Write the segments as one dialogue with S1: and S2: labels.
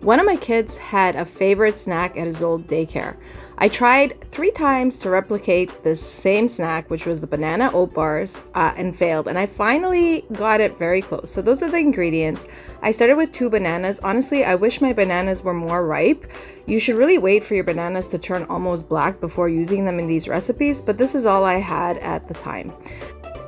S1: One of my kids had a favorite snack at his old daycare. I tried 3 times to replicate this same snack, which was the banana oat bars, and failed. And I finally got it very close. So those are the ingredients. I started with 2 bananas. Honestly, I wish my bananas were more ripe. You should really wait for your bananas to turn almost black before using them in these recipes, but this is all I had at the time.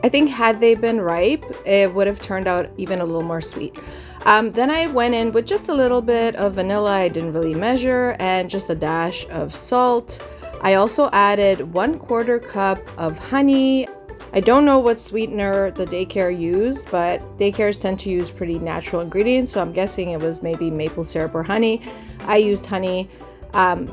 S1: I think had they been ripe, it would have turned out even a little more sweet. Then I went in with just a little bit of vanilla, I didn't really measure, and just a dash of salt. I also added 1/4 cup of honey. I don't know what sweetener the daycare used, but daycares tend to use pretty natural ingredients, so I'm guessing it was maybe maple syrup or honey. I used honey.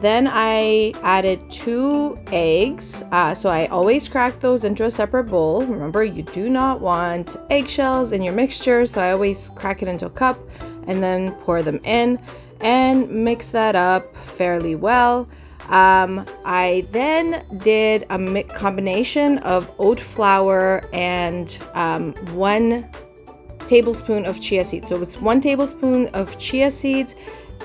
S1: Then I added 2 eggs. So I always crack those into a separate bowl. Remember, you do not want eggshells in your mixture, so I always crack it into a cup and then pour them in and mix that up fairly well. I then did a combination of oat flour and 1 tablespoon of chia seeds. So it's 1 tablespoon of chia seeds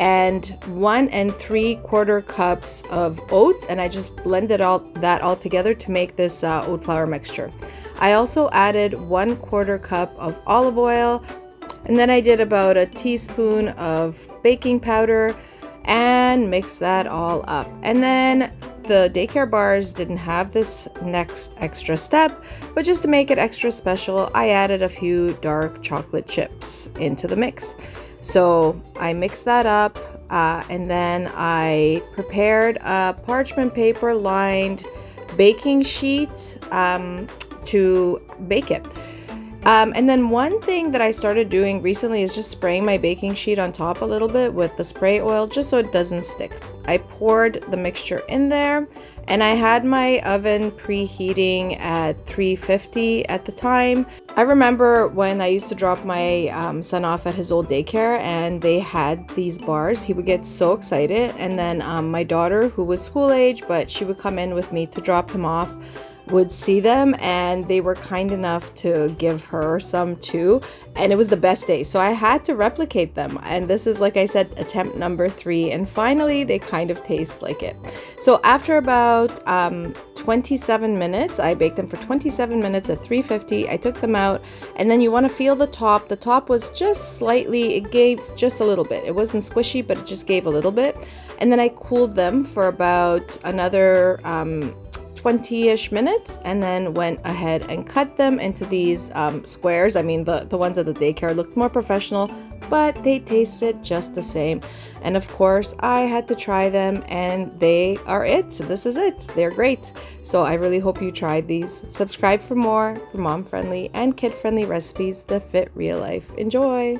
S1: and 1 3/4 cups of oats, and I just blended that all together to make this oat flour mixture. I also added 1/4 cup of olive oil, and then I did about a teaspoon of baking powder and mixed that all up. And then the daycare bars didn't have this next extra step, but just to make it extra special, I added a few dark chocolate chips into the mix. So I mixed that up, and then I prepared a parchment paper lined baking sheet to bake it. And then one thing that I started doing recently is just spraying my baking sheet on top a little bit with the spray oil just so it doesn't stick. I poured the mixture in there, and I had my oven preheating at 350 at the time. I remember when I used to drop my son off at his old daycare and they had these bars, he would get so excited. And then my daughter, who was school age, but she would come in with me to drop him off, would see them, and they were kind enough to give her some too, and it was the best day, so I had to replicate them. And this is, like I said, attempt number 3, and finally they kind of taste like it. So after about 27 minutes, I baked them for 27 minutes at 350. I took them out, and then you want to feel the top. The top was just slightly, it gave just a little bit. It wasn't squishy, but it just gave a little bit. And then I cooled them for about another 20-ish minutes, and then went ahead and cut them into these squares. I mean, the ones at the daycare looked more professional, but they tasted just the same. And of course, I had to try them, and they are it. So this is it. They're great. So I really hope you tried these. Subscribe for more for mom-friendly and kid-friendly recipes that fit real life. Enjoy!